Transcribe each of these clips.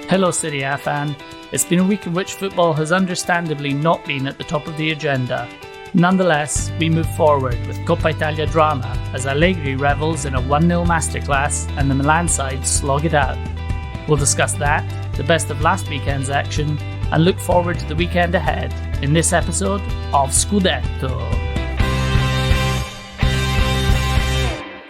Hello Serie A fan. It's been a week in which football has understandably not been at the top of the agenda. Nonetheless, we move forward with Coppa Italia drama as Allegri revels in a 1-0 masterclass and the Milan side slog it out. We'll discuss that, the best of last weekend's action, and look forward to the weekend ahead in this episode of Scudetto.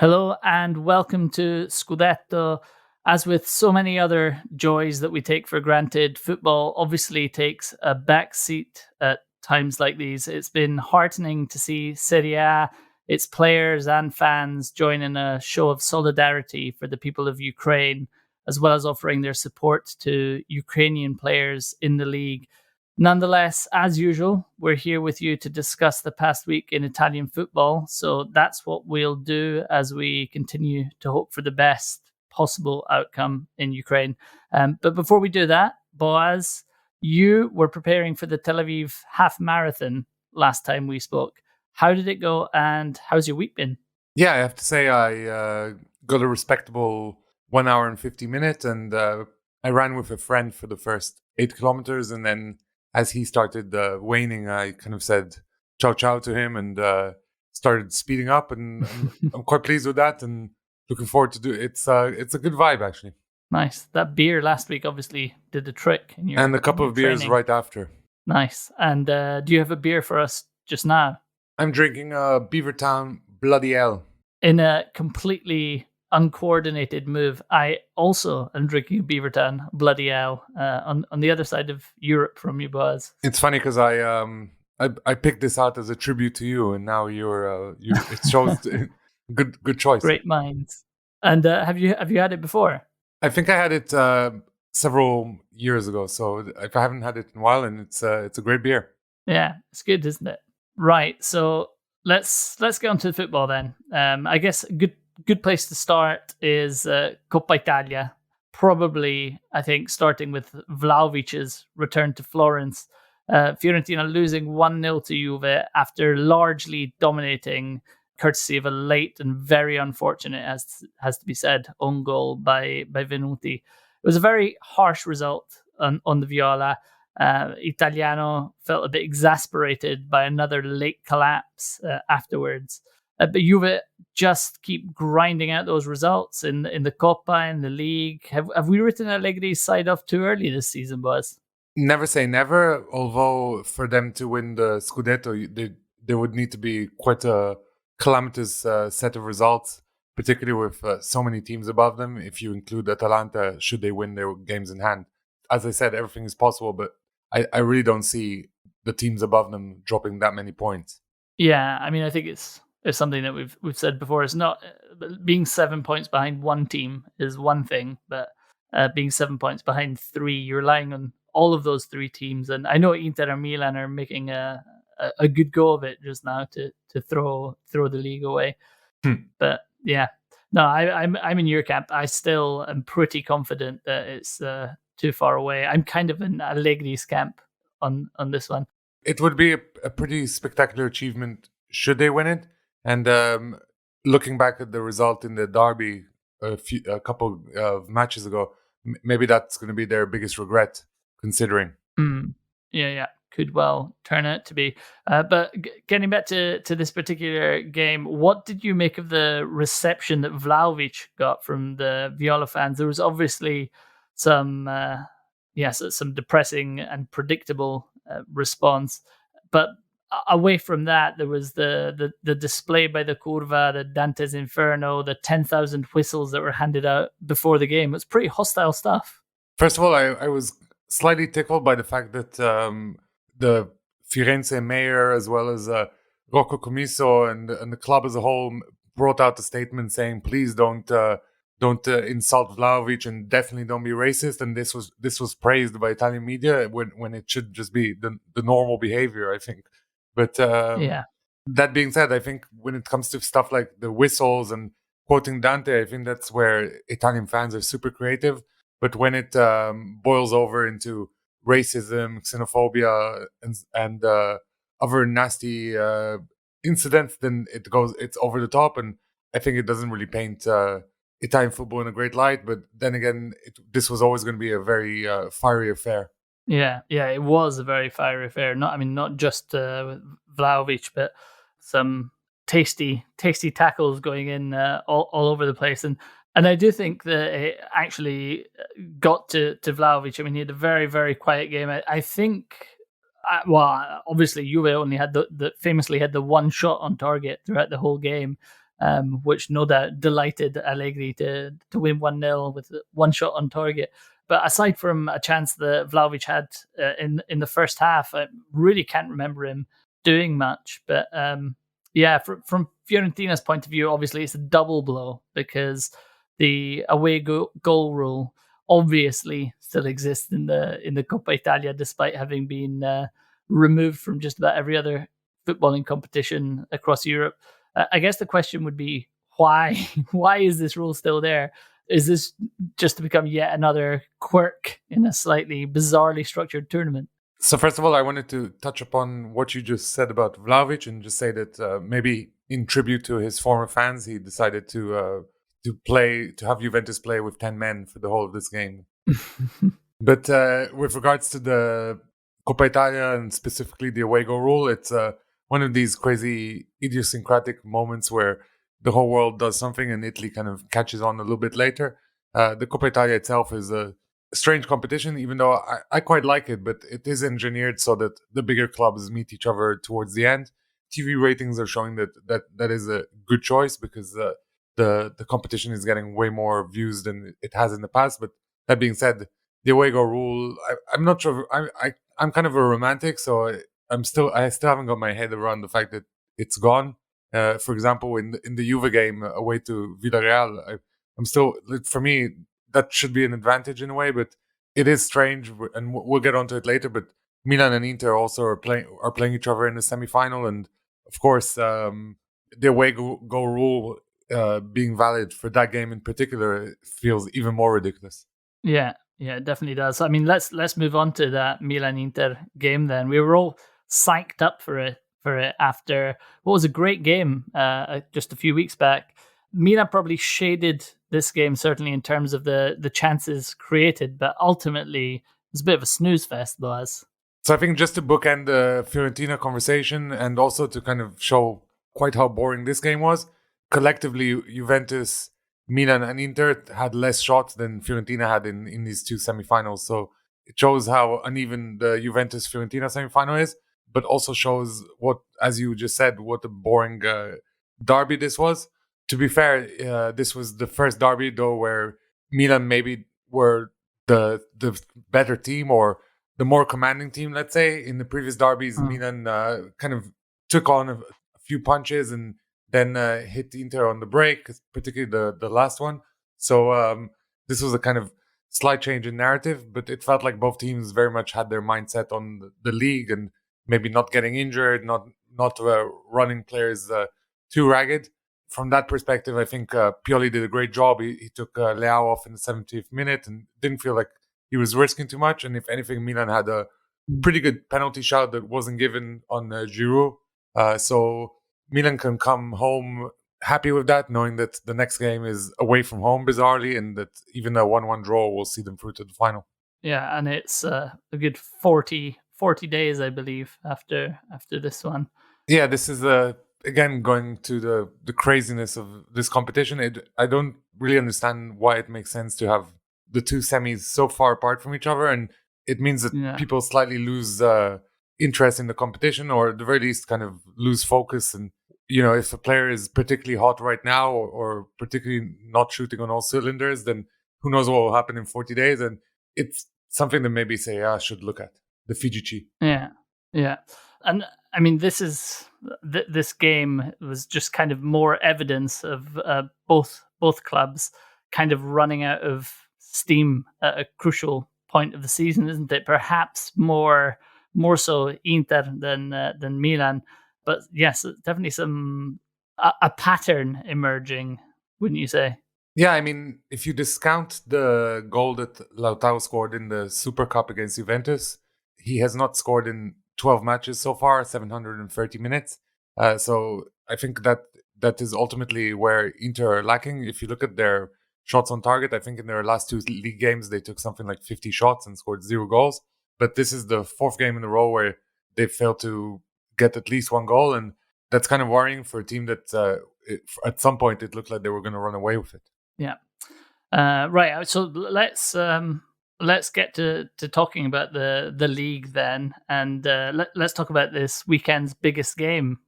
Hello and welcome to Scudetto. As with so many other joys that we take for granted, football obviously takes a backseat at times like these. It's been heartening to see Serie A, its players and fans join in a show of solidarity for the people of Ukraine, as well as offering their support to Ukrainian players in the league. Nonetheless, as usual, we're here with you to discuss the past week in Italian football. So that's what we'll do as we continue to hope for the best possible outcome in Ukraine. But before we do that, Boaz, you were preparing for the Tel Aviv half marathon last time we spoke. How did it go and how's your week been? Yeah, I have to say I got a respectable 1 hour and 50 minutes, and I ran with a friend for the first 8 kilometers, and then as he started waning, I kind of said ciao ciao to him and started speeding up, and I'm quite pleased with that and looking forward to do it. It's a good vibe, actually. Nice. That beer last week obviously did the trick. And a couple of beers right after. Nice. And do you have a beer for us just now? I'm drinking Beavertown Bloody Hell. In a completely uncoordinated move, I also am drinking Beavertown Bloody Hell on the other side of Europe from you, Buzz. It's funny because I picked this out as a tribute to you, and now you're it shows. Good choice. Great minds. And have you had it before? I think I had it several years ago. So if I haven't had it in a while, and it's a great beer. Yeah, it's good, isn't it? Right. So let's get on to the football then. I guess a good place to start is Coppa Italia. Probably, I think, starting with Vlahovic's return to Florence. Fiorentina losing 1-0 to Juve after largely dominating, courtesy of a late and very unfortunate, has to be said, own goal by Venuti. It was a very harsh result on the Viola. Italiano felt a bit exasperated by another late collapse afterwards. But Juve just keep grinding out those results in the Coppa and the league. Have we written Allegri's side off too early this season, Buzz? Never say never, although for them to win the Scudetto, there would need to be quite a calamitous set of results, particularly with so many teams above them. If you include Atalanta, should they win their games in hand, as I said, everything is possible. But I really don't see the teams above them dropping that many points. Yeah, I mean, I think it's something that we've said before. It's not being 7 points behind one team is one thing, but being 7 points behind 3, you're relying on all of those 3 teams. And I know Inter and Milan are making a good go of it just now to throw the league away. But yeah, no, I'm in your camp. I still am pretty confident that it's too far away. I'm kind of in Allegri's camp on this one. It would be a pretty spectacular achievement should they win it. And looking back at the result in the Derby a couple of matches ago, maybe that's going to be their biggest regret, considering. Yeah. Could well turn out to be. But getting back to this particular game, what did you make of the reception that Vlahovic got from the Viola fans? There was obviously some depressing and predictable response, but away from that, there was the display by the Curva, the Dante's Inferno, the 10,000 whistles that were handed out before the game. It was pretty hostile stuff. First of all, I was slightly tickled by the fact that the Firenze mayor, as well as Rocco Commisso and the club as a whole, brought out a statement saying, "Please don't insult Vlahovic and definitely don't be racist." And this was praised by Italian media when it should just be the normal behavior, I think. But that being said, I think when it comes to stuff like the whistles and quoting Dante, I think that's where Italian fans are super creative. But when it boils over into racism, xenophobia, and other nasty incidents, then it's over the top, and I think it doesn't really paint Italian football in a great light, but then again, this was always going to be a very fiery affair. Yeah, it was a very fiery affair. Not just with Vlahovic, but some tasty tackles going in all over the place. And I do think that it actually got to Vlahovic. I mean, he had a very, very quiet game. I think, well, obviously Juve only had famously had the one shot on target throughout the whole game, which no doubt delighted Allegri to win 1-0 with one shot on target. But aside from a chance that Vlahovic had in the first half, I really can't remember him doing much. But from Fiorentina's point of view, obviously it's a double blow because the away goal rule obviously still exists in the Coppa Italia, despite having been removed from just about every other footballing competition across Europe. I guess the question would be why? Why is this rule still there? Is this just to become yet another quirk in a slightly bizarrely structured tournament? So first of all, I wanted to touch upon what you just said about Vlahovic and just say that maybe in tribute to his former fans, he decided to have Juventus play with 10 men for the whole of this game. But with regards to the Coppa Italia and specifically the away goal rule, it's one of these crazy idiosyncratic moments where the whole world does something and Italy kind of catches on a little bit later. The Coppa Italia itself is a strange competition, even though I quite like it, but it is engineered so that the bigger clubs meet each other towards the end. TV ratings are showing that is a good choice because the competition is getting way more views than it has in the past. But that being said, the away goal rule, I'm not sure. I'm kind of a romantic, so I still haven't got my head around the fact that it's gone. For example, in the Juve game away to Villarreal, I'm still, for me, that should be an advantage in a way, but it is strange, and we'll get onto it later. But Milan and Inter also are playing each other in the semi-final, and of course, the away goal rule being valid for that game in particular feels even more ridiculous. Yeah, it definitely does. I mean, let's move on to that Milan Inter game then. We were all psyched up for it after what was a great game just a few weeks back. Milan probably shaded this game certainly in terms of the chances created, but ultimately it was a bit of a snooze fest, Boaz. So I think just to bookend the Fiorentina conversation and also to kind of show quite how boring this game was, collectively Juventus, Milan and Inter had less shots than Fiorentina had in these two semifinals. So it shows how uneven the Juventus-Fiorentina semifinal is, but also shows what, as you just said, what a boring derby this was. To be fair, this was the first derby, though, where Milan maybe were the better team or the more commanding team, let's say. In the previous derbies, Milan kind of took on a few punches and then hit Inter on the break, particularly the last one. So this was a kind of slight change in narrative, but it felt like both teams very much had their mindset on the league and maybe not getting injured, not running players too ragged. From that perspective, I think Pioli did a great job. He took Leao off in the 70th minute and didn't feel like he was risking too much. And if anything, Milan had a pretty good penalty shot that wasn't given on Giroud. So Milan can come home happy with that, knowing that the next game is away from home, bizarrely, and that even a 1-1 draw will see them through to the final. Yeah, and it's a good 40 days, I believe, after this one. Yeah, this is again going to the craziness of this competition. I don't really understand why it makes sense to have the two semis so far apart from each other, and it means that people slightly lose interest in the competition, or at the very least kind of lose focus. And if a player is particularly hot right now or particularly not shooting on all cylinders, then who knows what will happen in 40 days. And it's something that maybe Serie A should look at, the Fiji. Yeah. And I mean, this game was just kind of more evidence of both clubs kind of running out of steam at a crucial point of the season, isn't it? Perhaps more so Inter than Milan, but yes, definitely a pattern emerging, wouldn't you say? Yeah, I mean, if you discount the goal that Lautaro scored in the Super Cup against Juventus, he has not scored in 12 matches so far, 730 minutes. So I think that is ultimately where Inter are lacking. If you look at their shots on target. I think in their last 2 league games, they took something like 50 shots and scored 0 goals. But this is the 4th game in a row where they failed to get at least 1 goal. And that's kind of worrying for a team that at some point it looked like they were going to run away with it. Yeah. Right. So let's get to talking about the league then. And let's talk about this weekend's biggest game,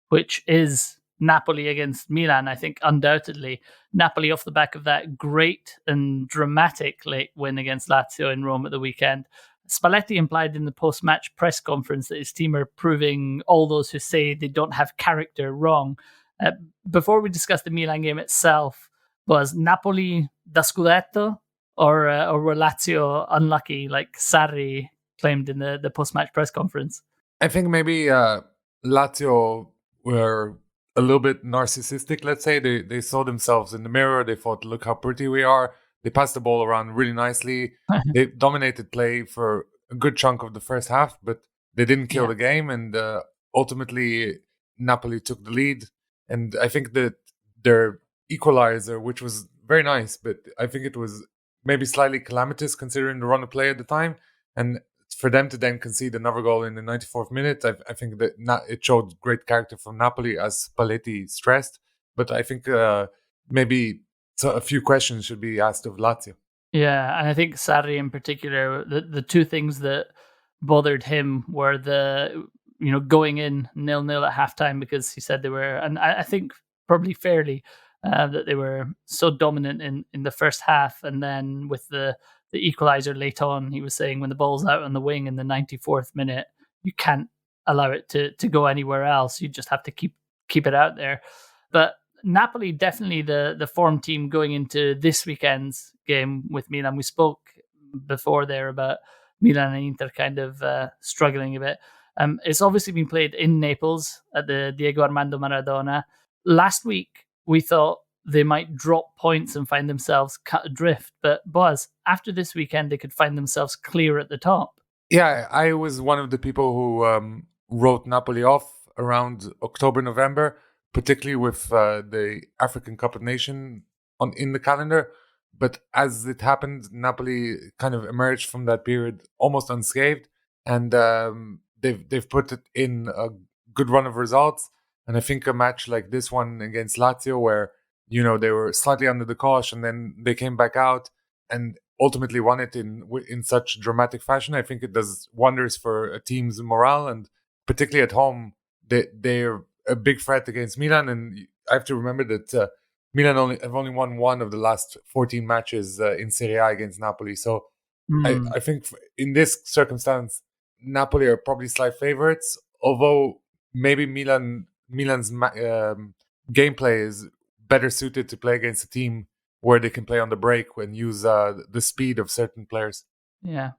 which is Napoli against Milan. I think undoubtedly Napoli off the back of that great and dramatic late win against Lazio in Rome at the weekend. Spalletti implied in the post-match press conference that his team are proving all those who say they don't have character wrong. Before we discuss the Milan game itself, was Napoli da Scudetto or were Lazio unlucky, like Sarri claimed in the post-match press conference? I think maybe Lazio were a little bit narcissistic, let's say. They saw themselves in the mirror. They thought, look how pretty we are. They passed the ball around really nicely. They dominated play for a good chunk of the first half, but they didn't kill the game. And ultimately, Napoli took the lead. And I think that their equalizer, which was very nice, but I think it was maybe slightly calamitous considering the run of play at the time. And for them to then concede another goal in the 94th minute, I think that it showed great character from Napoli, as Spalletti stressed. But I think maybe a few questions should be asked of Lazio. Yeah, and I think Sarri in particular, the two things that bothered him were the going in 0-0 at halftime, because he said they were, and I think probably fairly, that they were so dominant in the first half, and then with the equalizer late on, he was saying when the ball's out on the wing in the 94th minute, you can't allow it to go anywhere else. You just have to keep it out there. But Napoli definitely the form team going into this weekend's game with Milan. We spoke before there about Milan and Inter kind of struggling a bit. It's obviously been played in Naples at the Diego Armando Maradona. Last week, we thought they might drop points and find themselves cut adrift. But Boaz, after this weekend, they could find themselves clear at the top. Yeah, I was one of the people who wrote Napoli off around October, November, particularly with the African Cup of Nations in the calendar. But as it happened, Napoli kind of emerged from that period almost unscathed, and they've put it in a good run of results. And I think a match like this one against Lazio, where they were slightly under the cosh and then they came back out and ultimately won it in such dramatic fashion, I think it does wonders for a team's morale, and particularly at home, they're a big threat against Milan. And I have to remember that Milan have only won one of the last 14 matches in Serie A against Napoli. So I think in this circumstance, Napoli are probably slight favorites, although maybe Milan's gameplay is better suited to play against a team where they can play on the break and use the speed of certain players. Yeah.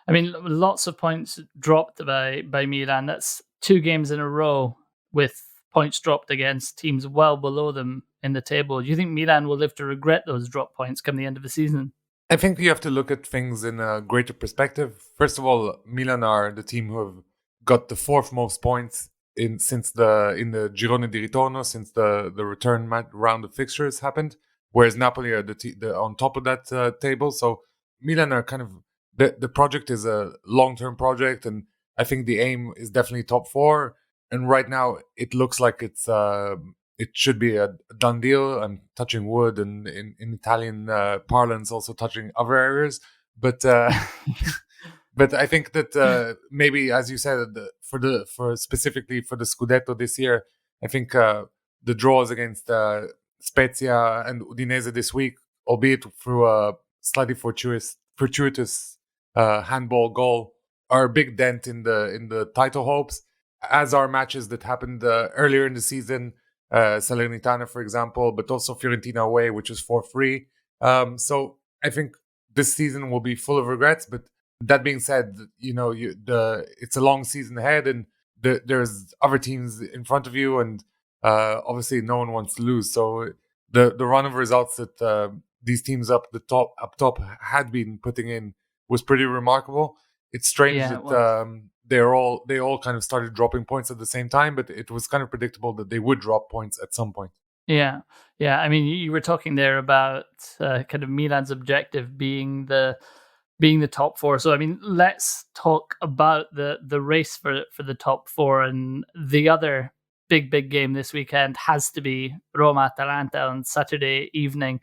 I mean, lots of points dropped by Milan. That's 2 games in a row with points dropped against teams well below them in the table. Do you think Milan will live to regret those drop points come the end of the season? I think you have to look at things in a greater perspective. First of all, Milan are the team who have got the 4th most points in the Girone di Ritorno since the return round of fixtures happened, whereas Napoli are the on top of that table. So Milan are kind of the project is a long-term project, and I think the aim is definitely top 4. And right now, it looks like it should be a done deal. I'm touching wood, and in Italian parlance, also touching other areas. But but I think that maybe, as you said, specifically for the Scudetto this year, I think the draws against Spezia and Udinese this week, albeit through a slightly fortuitous handball goal, are a big dent in the title hopes. As are matches that happened earlier in the season, Salernitana, for example, but also Fiorentina away, which is 4-3. So I think this season will be full of regrets. But that being said, it's a long season ahead, and there's other teams in front of you, and obviously no one wants to lose. So the run of results that these teams up top had been putting in was pretty remarkable. It's strange that they all kind of started dropping points at the same time, but it was kind of predictable that they would drop points at some point. Yeah, yeah. I mean, you were talking there about kind of Milan's objective being the top four. So I mean, let's talk about the race for the top four. And the other big game this weekend has to be Roma Atalanta on Saturday evening.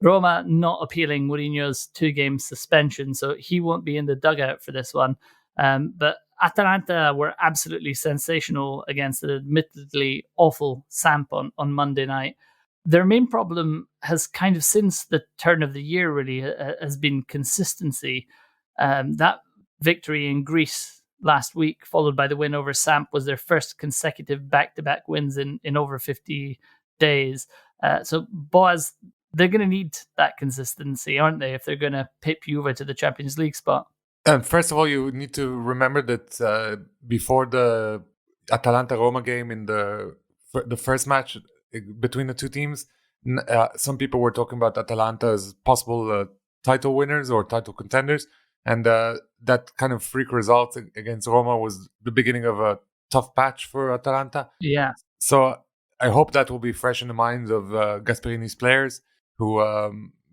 Roma not appealing Mourinho's 2-game suspension, so he won't be in the dugout for this one. But Atalanta were absolutely sensational against an admittedly awful Samp on Monday night. Their main problem has kind of since the turn of the year really has been consistency. That victory in Greece last week, followed by the win over Samp, was their first consecutive back-to-back wins in over 50 days. So Boaz, they're going to need that consistency, aren't they, if they're going to pip Juve to the Champions League spot? And first of all, you need to remember that before the Atalanta-Roma game in the first match between the two teams, some people were talking about Atalanta as possible title winners or title contenders. And that kind of freak result against Roma was the beginning of a tough patch for Atalanta. Yeah. So I hope that will be fresh in the minds of Gasperini's players, who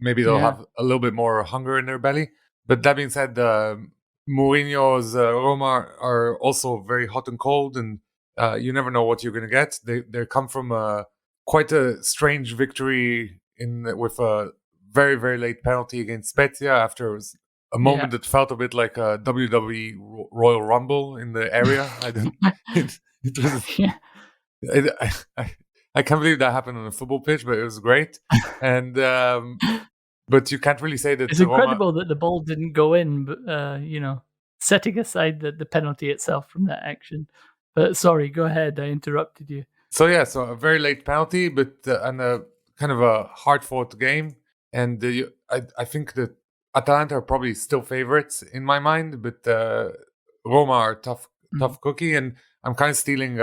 maybe they'll have a little bit more hunger in their belly. But that being said, Mourinho's Roma are also very hot and cold, and you never know what you're going to get. They come from quite a strange victory with a very, very late penalty against Spezia after a moment that felt a bit like a WWE Royal Rumble in the area. It was. Yeah. I can't believe that happened on a football pitch, but it was great. And but you can't really say that it's incredible that the ball didn't go in, but setting aside the penalty itself from that action. But sorry, go ahead. I interrupted you. So a very late penalty, but and a kind of a hard-fought game. And I think that Atalanta are probably still favorites in my mind, but Roma are tough cookie, and I'm kind of stealing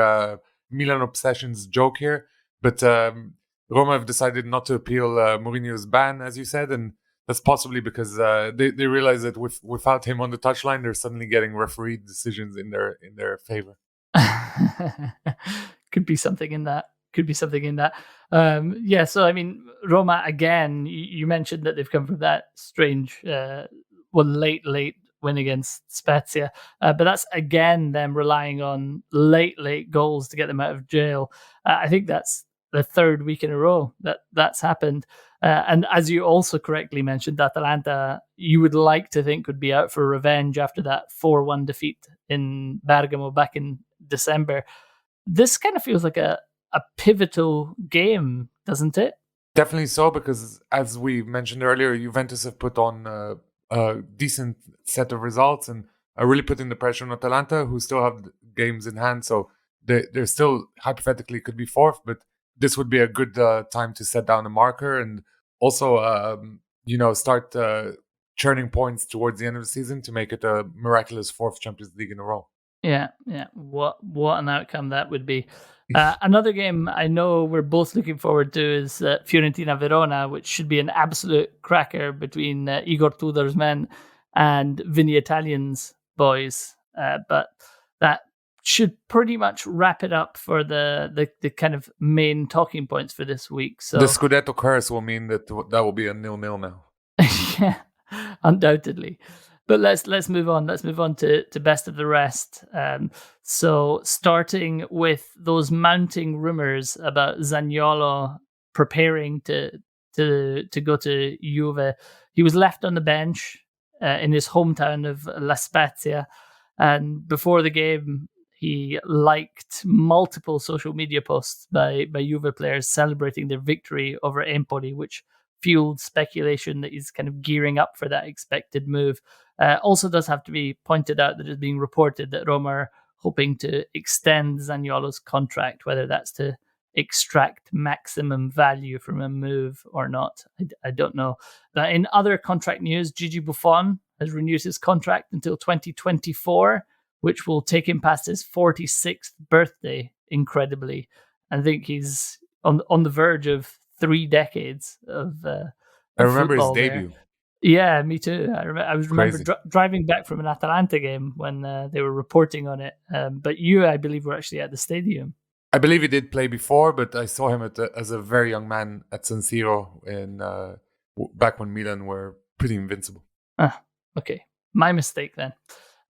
Milan Obsession's joke here, but Roma have decided not to appeal Mourinho's ban, as you said, and that's possibly because they realize that without him on the touchline, they're suddenly getting referee decisions in their favor. Could be something in that. So I mean, Roma again. You mentioned that they've come from that strange, late win against Spezia, but that's again them relying on late goals to get them out of jail. I think that's the third week in a row that's happened. And as you also correctly mentioned, Atalanta, you would like to think would be out for revenge after that 4-1 defeat in Bergamo back in December. This kind of feels like a pivotal game, doesn't it? Definitely so, because as we mentioned earlier, Juventus have put on a decent set of results and are really putting the pressure on Atalanta, who still have games in hand. So they're still hypothetically could be fourth, but this would be a good time to set down a marker and also, start churning points towards the end of the season to make it a miraculous fourth Champions League in a row. Yeah. What an outcome that would be. Another game I know we're both looking forward to is Fiorentina-Verona, which should be an absolute cracker between Igor Tudor's men and Vinny Italian's boys. But that should pretty much wrap it up for the kind of main talking points for this week. So the Scudetto curse will mean that will be a 0-0 now. Yeah, undoubtedly. But let's move on. Let's move on to best of the rest. So starting with those mounting rumors about Zaniolo preparing to go to Juve. He was left on the bench in his hometown of La Spezia, and before the game, he liked multiple social media posts by Juve players celebrating their victory over Empoli, which fueled speculation that he's kind of gearing up for that expected move. Also does have to be pointed out that it's being reported that Roma are hoping to extend Zaniolo's contract, whether that's to extract maximum value from a move or not. I don't know. But in other contract news, Gigi Buffon has renewed his contract until 2024, which will take him past his 46th birthday, incredibly. I think he's on the verge of 3 decades of I remember his debut. There. Yeah, me too. I remember driving back from an Atalanta game when they were reporting on it. But you, I believe, were actually at the stadium. I believe he did play before, but I saw him as a very young man at San Siro back when Milan were pretty invincible. Okay, my mistake then.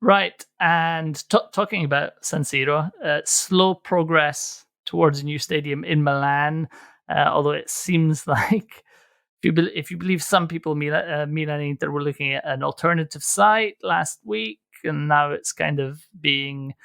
Right, and talking about San Siro, slow progress towards a new stadium in Milan, although it seems like, if you believe some people, Milan and Inter were looking at an alternative site last week, and now it's kind of being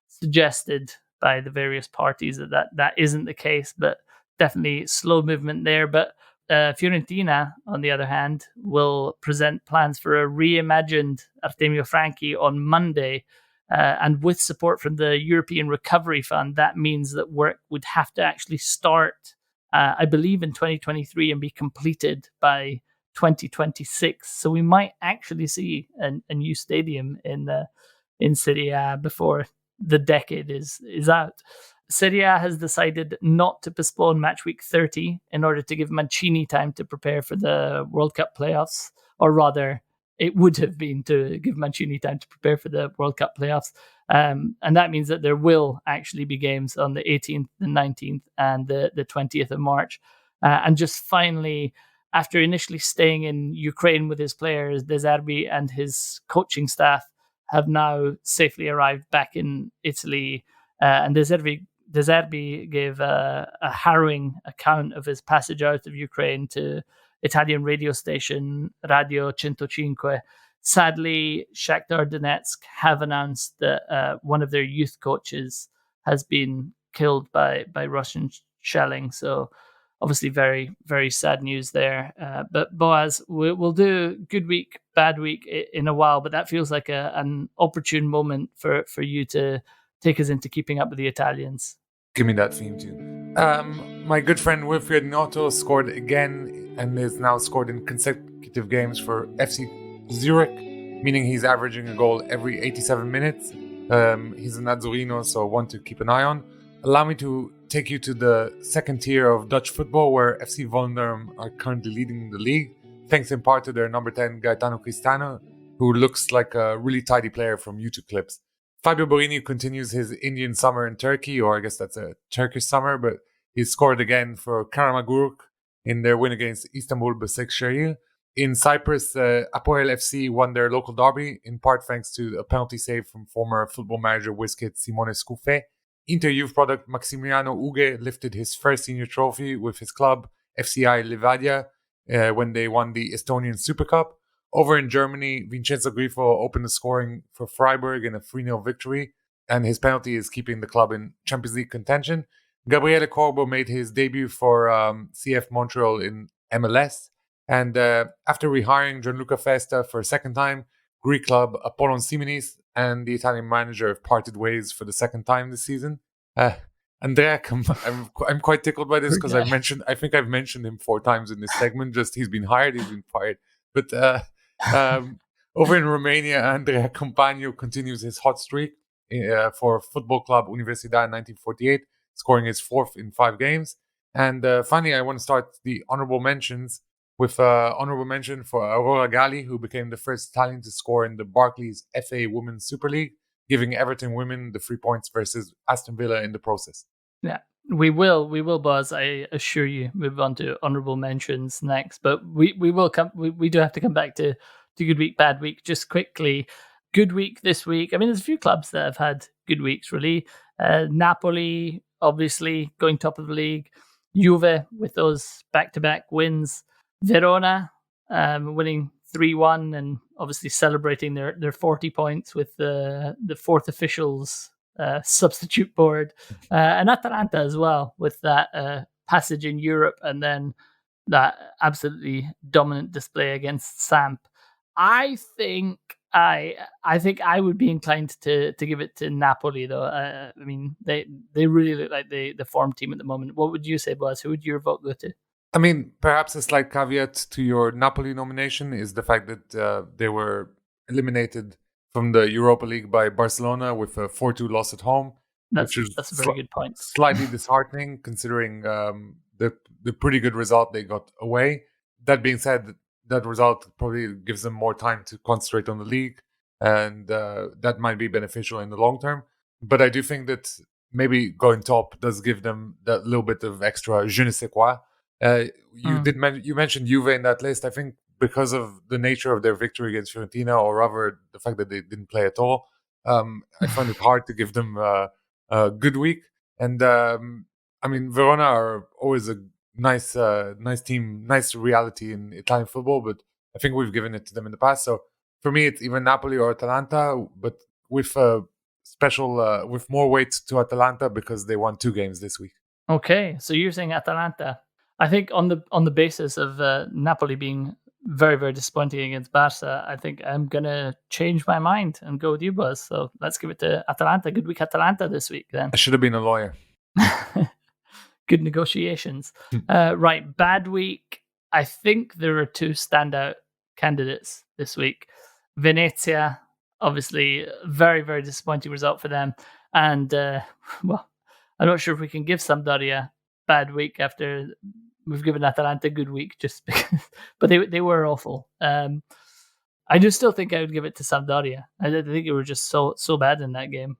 suggested by the various parties that isn't the case, but definitely slow movement there. But Fiorentina, on the other hand, will present plans for a reimagined Artemio Franchi on Monday. And with support from the European Recovery Fund, that means that work would have to actually start, I believe, in 2023 and be completed by 2026. So we might actually see a new stadium in Serie A before the decade is out. Serie A has decided not to postpone match week 30 in order to give Mancini time to prepare for the World Cup playoffs, or rather, it would have been to give Mancini time to prepare for the World Cup playoffs. And that means that there will actually be games on the 18th, the 19th, and the 20th of March. And just finally, after initially staying in Ukraine with his players, De Zerbi and his coaching staff have now safely arrived back in Italy. And De Zerbi gave a harrowing account of his passage out of Ukraine to Italian radio station Radio 105. Sadly, Shakhtar Donetsk have announced that one of their youth coaches has been killed by Russian shelling. So obviously very, very sad news there. But Boaz, we'll do good week, bad week in a while, but that feels like an opportune moment for you to take us into keeping up with the Italians. Give me that theme tune. My good friend Wilfried Noto scored again and is now scored in consecutive games for FC Zurich, meaning he's averaging a goal every 87 minutes. He's an Azzurrino, so one to keep an eye on. Allow me to take you to the second tier of Dutch football, where FC Volendam are currently leading the league, thanks in part to their number 10 Gaetano Cristano, who looks like a really tidy player from YouTube clips. Fabio Borini continues his Indian summer in Turkey, or I guess that's a Turkish summer, but he scored again for Karamagurk in their win against Istanbul Basaksehir. In Cyprus, Apoel FC won their local derby, in part thanks to a penalty save from former football manager Wizkid Simone Scouffet. Inter youth product Maximiano Uge lifted his first senior trophy with his club, FCI Levadia, when they won the Estonian Super Cup. Over in Germany, Vincenzo Grifo opened the scoring for Freiburg in a 3-0 victory, and his penalty is keeping the club in Champions League contention. Gabriele Corbo made his debut for CF Montreal in MLS, and after rehiring Gianluca Festa for a second time, Greek club Apollon Simonis and the Italian manager have parted ways for the second time this season. Andrea, I'm quite tickled by this because I think I've mentioned him 4 times in this segment. Just he's been hired, he's been fired. But over in Romania, Andrea Campagno continues his hot streak for Football Club Universidad in 1948, scoring his 4th in 5 games. And finally, I want to start the honourable mentions with honourable mention for Aurora Galli, who became the first Italian to score in the Barclays FA Women's Super League, giving Everton women the 3 points versus Aston Villa in the process. Yeah, we will, Buzz. I assure you. Move on to honourable mentions next, but we will come. We do have to come back to good week, bad week. Just quickly, good week this week. I mean, there's a few clubs that have had good weeks. Really, Napoli obviously going top of the league. Juve with those back-to-back wins. Verona winning 3-1 and obviously celebrating their 40 points with the 4th officials substitute board, and Atalanta as well with that passage in Europe and then that absolutely dominant display against Samp. I think I would be inclined to give it to Napoli though. I mean they really look like the form team at the moment. What would you say, Buzz? Who would your vote go to? I mean, perhaps a slight caveat to your Napoli nomination is the fact that they were eliminated from the Europa League by Barcelona with a 4-2 loss at home. That's a very good point. Slightly disheartening considering the pretty good result they got away. That being said, that result probably gives them more time to concentrate on the league, and that might be beneficial in the long term. But I do think that maybe going top does give them that little bit of extra je ne sais quoi. You mentioned Juve in that list. I think because of the nature of their victory against Fiorentina, or rather the fact that they didn't play at all, I find it hard to give them a good week. And I mean, Verona are always a nice team, nice reality in Italian football, but I think we've given it to them in the past. So for me, it's even Napoli or Atalanta, but with special with more weight to Atalanta because they won 2 games this week. Okay, so you're saying Atalanta. I think on the basis of Napoli being very, very disappointing against Barca, I think I'm gonna change my mind and go with you, Buzz. So let's give it to Atalanta. Good week, Atalanta, this week then. I should have been a lawyer. Good negotiations. Right, bad week. I think there are 2 standout candidates this week. Venezia, obviously, very, very disappointing result for them. And, well, I'm not sure if we can give Sampdoria bad week after we've given Atalanta a good week, just because, but they were awful. I do still think I would give it to Sampdoria. I think they were just so bad in that game.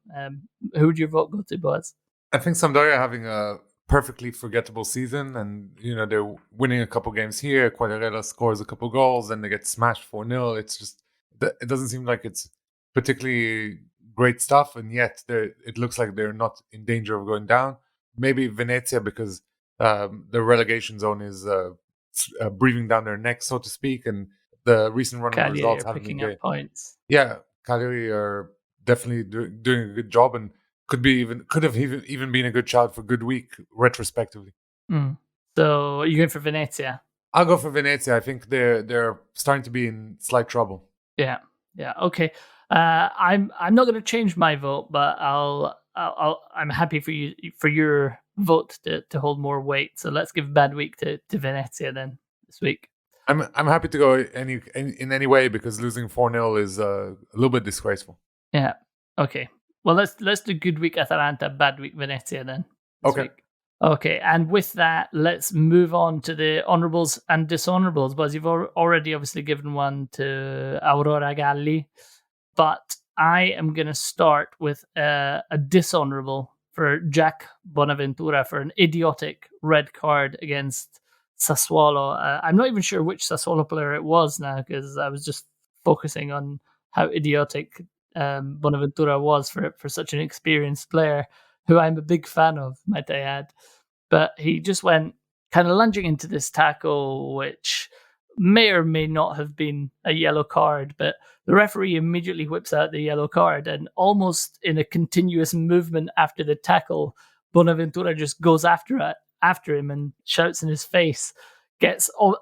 Who would your vote go to, Buzz? I think Sampdoria are having a perfectly forgettable season, and they're winning a couple games here. Quagliarella scores a couple goals, and they get smashed 4-0. It's just, it doesn't seem like it's particularly great stuff, and yet it looks like they're not in danger of going down. Maybe Venezia, because the relegation zone is breathing down their neck, so to speak, and the recent run of results haven't been great. Up points. Yeah, Cagliari are definitely doing a good job, and could have even been a good shout for good week retrospectively. So you're going for Venezia? I'll go for Venezia. I think they're starting to be in slight trouble. Yeah. Okay. I'm not going to change my vote, but I'm happy for your vote to hold more weight. So let's give bad week to Venezia then this week. I'm happy to go in any way, because losing 4-0 is a little bit disgraceful. Yeah. Okay. Well, let's do good week Atalanta, bad week Venezia then. Okay. Week. Okay, and with that, let's move on to the honourables and dishonourables. But you've already obviously given one to Aurora Galli, but I am going to start with a dishonourable for Jack Bonaventura for an idiotic red card against Sassuolo. I'm not even sure which Sassuolo player it was now, because I was just focusing on how idiotic Bonaventura was for such an experienced player, who I'm a big fan of, might I add. But he just went kind of lunging into this tackle, which may or may not have been a yellow card, but the referee immediately whips out the yellow card, and almost in a continuous movement after the tackle, Bonaventura just goes after him and shouts in his face,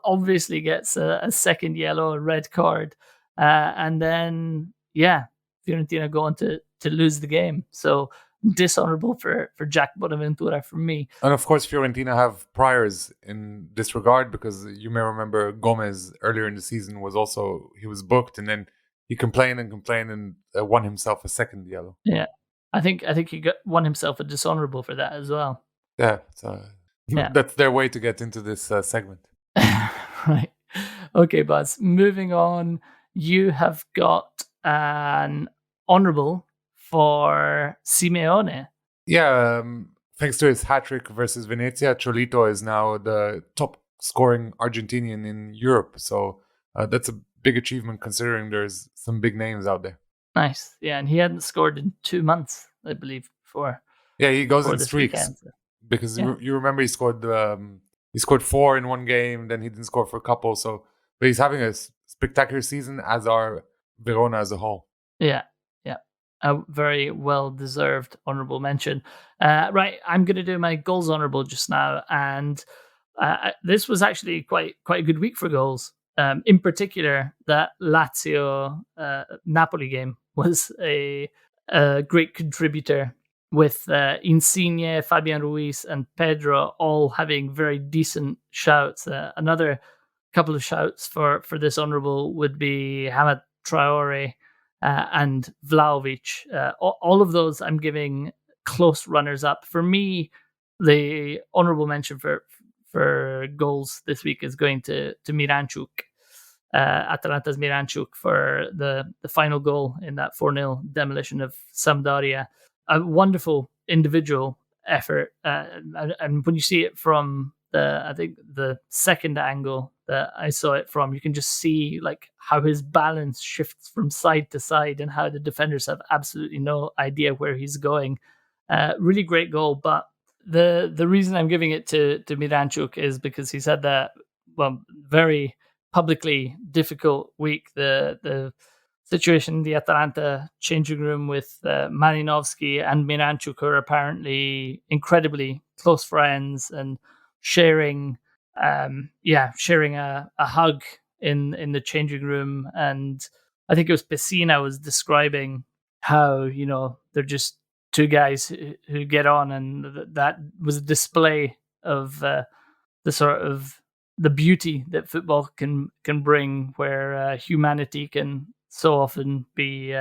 obviously gets a second yellow, a red card, and then Fiorentina go on to lose the game. So dishonourable for Jack Bonaventura from me. And of course, Fiorentina have priors in this regard, because you may remember Gomez earlier in the season he was booked, and then he complained and won himself a second yellow. Yeah, I think he won himself a dishonourable for that as well. Yeah, that's their way to get into this segment. Right. Okay, Buzz. Moving on, you have got an honourable for Simeone. Yeah, thanks to his hat-trick versus Venezia, Cholito is now the top scoring Argentinian in Europe. So that's a big achievement, considering there's some big names out there. Nice. Yeah, and he hadn't scored in 2 months, I believe, before. Yeah, he goes in streaks. Weekend, so. Because you remember he scored 4 in one game, then he didn't score for a couple. But he's having a spectacular season, as are Verona as a whole. Yeah. A very well-deserved honourable mention. Right, I'm going to do my goals honourable just now, and this was actually quite a good week for goals. In particular, that Lazio Napoli game was a great contributor, with Insigne, Fabian Ruiz, and Pedro all having very decent shouts. Another couple of shouts for this honourable would be Hamad Traore and Vlahovic. All of those I'm giving close runners up. For me, the honourable mention for goals this week is going to Miranchuk, Atalanta's Miranchuk, for the final goal in that 4-0 demolition of Sampdoria. A wonderful individual effort, and when you see it from I think the second angle that I saw it from, you can just see like how his balance shifts from side to side and how the defenders have absolutely no idea where he's going. Really great goal, but the reason I'm giving it to Miranchuk is because he's had that very publicly difficult week. The situation in the Atalanta changing room with Malinovsky and Miranchuk are apparently incredibly close friends and sharing a hug in the changing room. And I think it was Pessina was describing how, they're just two guys who get on, and that was a display of the sort of the beauty that football can bring, where humanity can so often be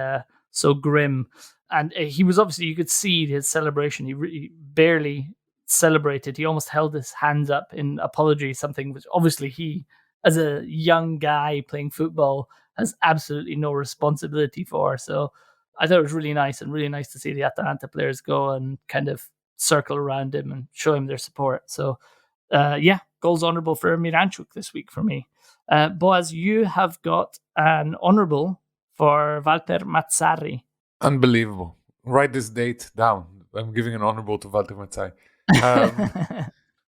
so grim. And he was obviously, you could see his celebration. He barely celebrated. He almost held his hands up in apology, something which obviously he, as a young guy playing football, has absolutely no responsibility for. So I thought it was really nice, and really nice to see the Atalanta players go and kind of circle around him and show him their support. So goals honourable for Miranchuk this week for me. Boaz, you have got an honourable for Walter Mazzarri. Unbelievable. Write this date down. I'm giving an honourable to Walter Mazzarri.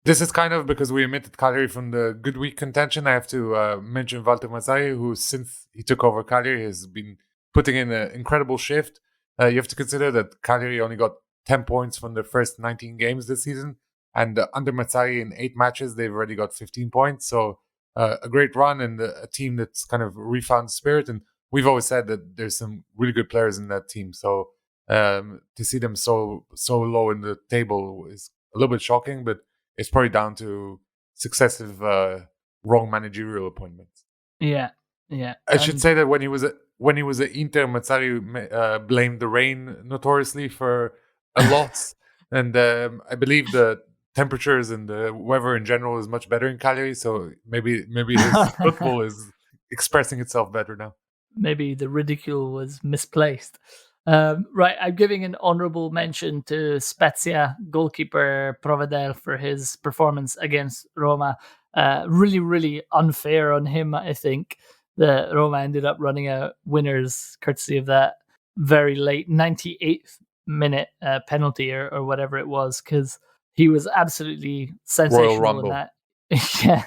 This is kind of because we omitted Cagliari from the good week contention. I have to mention Walter Mazzarri, who since he took over Cagliari has been putting in an incredible shift. You have to consider that Cagliari only got 10 points from their first 19 games this season. And under Mazzarri, in 8 matches, they've already got 15 points. So a great run, and a team that's kind of refound spirit. And we've always said that there's some really good players in that team. So to see them so low in the table is a little bit shocking, but it's probably down to successive wrong managerial appointments. Yeah. I should say that when he was at Inter, Mazzarri blamed the rain notoriously for a loss. And I believe the temperatures and the weather in general is much better in Cagliari, so maybe his football is expressing itself better now. Maybe the ridicule was misplaced. Right, I'm giving an honourable mention to Spezia goalkeeper Provedel for his performance against Roma. Really, really unfair on him, I think, that Roma ended up running out winners courtesy of that very late 98th minute penalty or whatever it was, because he was absolutely sensational in that. Yeah,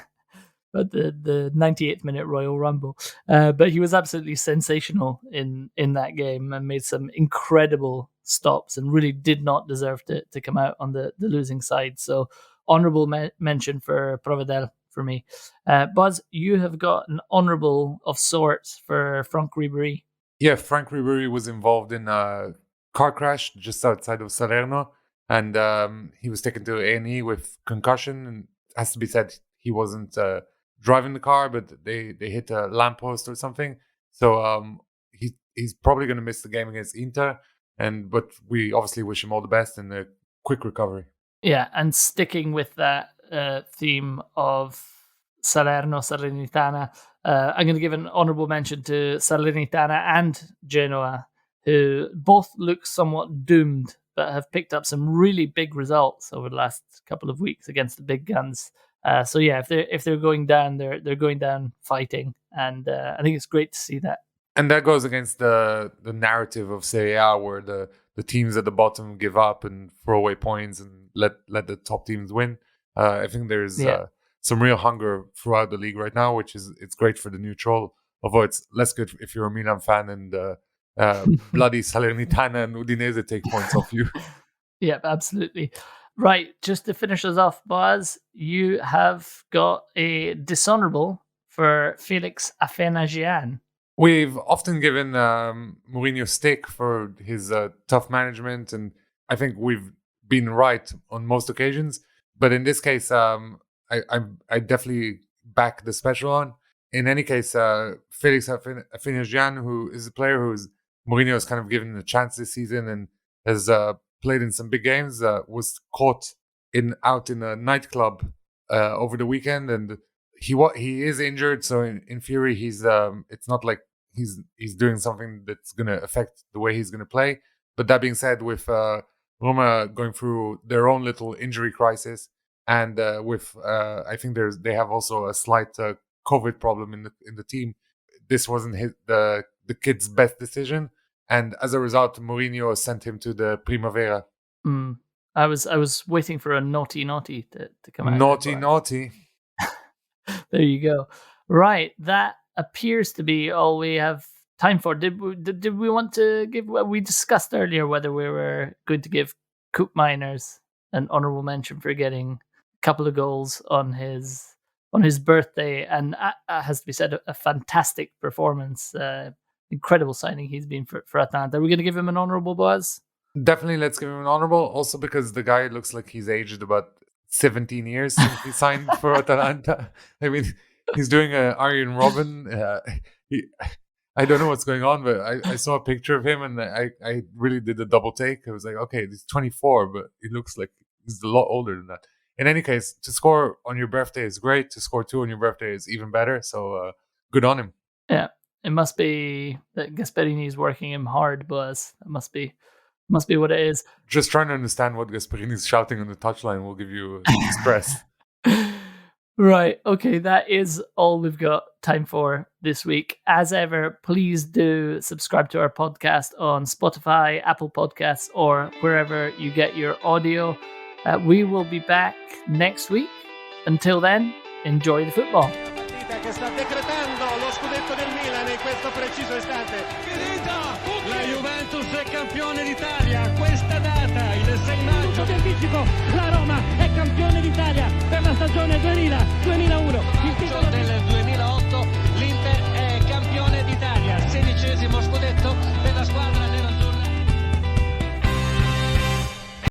but the 98th minute Royal Rumble. But he was absolutely sensational in that game and made some incredible stops and really did not deserve to come out on the losing side. So honourable mention for Provedel for me. Buzz, you have got an honourable of sorts for Franck Ribéry. Yeah, Franck Ribéry was involved in a car crash just outside of Salerno, and he was taken to A&E with concussion. And it has to be said, he wasn't driving the car, but they hit a lamppost or something. So he's probably going to miss the game against Inter, but we obviously wish him all the best and a quick recovery. Yeah, and sticking with that theme of Salernitana, I'm going to give an honourable mention to Salernitana and Genoa, who both look somewhat doomed, but have picked up some really big results over the last couple of weeks against the big guns. So yeah, if they're going down, they're going down fighting, and I think it's great to see that. And that goes against the narrative of Serie A, where the teams at the bottom give up and throw away points and let the top teams win. I think there's some real hunger throughout the league right now, which it's great for the neutral. Although it's less good if you're a Milan fan and bloody Salernitana and Udinese take points off you. Yep, absolutely. Right, just to finish us off, Boaz, you have got a dishonourable for Felix Afenagian. We've often given Mourinho stick for his tough management, and I think we've been right on most occasions. But in this case, I definitely back the special on. In any case, Felix Afenagian, who is a player who's Mourinho has kind of given a chance this season and has played in some big games, was caught out in a nightclub over the weekend, and he is injured. So in theory, he's it's not like he's doing something that's going to affect the way he's going to play. But that being said, with Roma going through their own little injury crisis, and I think they have also a slight COVID problem in the team. This wasn't the kid's best decision, and as a result, Mourinho sent him to the Primavera. I was waiting for a naughty to come out. Naughty. There you go. Right, that appears to be all we have time for. Did we want to give? We discussed earlier whether we were going to give Coop Miners an honourable mention for getting a couple of goals on his birthday, and has to be said, a fantastic performance, incredible signing he's been for Atalanta. Are we going to give him an honourable, Boaz? Definitely, let's give him an honourable. Also because the guy looks like he's aged about 17 years since he signed for Atalanta. I mean, he's doing a Arjen Robben. I don't know what's going on, but I saw a picture of him and I really did a double take. I was like, okay, he's 24, but he looks like he's a lot older than that. In any case, to score on your birthday is great. To score 2 on your birthday is even better. So good on him. Yeah, it must be that Gasperini is working him hard, Buzz. It must be what it is. Just trying to understand what Gasperini is shouting on the touchline will give you stress. Right. Okay, that is all we've got time for this week. As ever, please do subscribe to our podcast on Spotify, Apple Podcasts, or wherever you get your audio. We will be back next week. Until then, enjoy the football. Che sta decretando lo scudetto del Milan in questo preciso istante. La Juventus è campione d'Italia questa data, il 6 maggio. Tutto anticipo, la Roma è campione d'Italia per la stagione 2000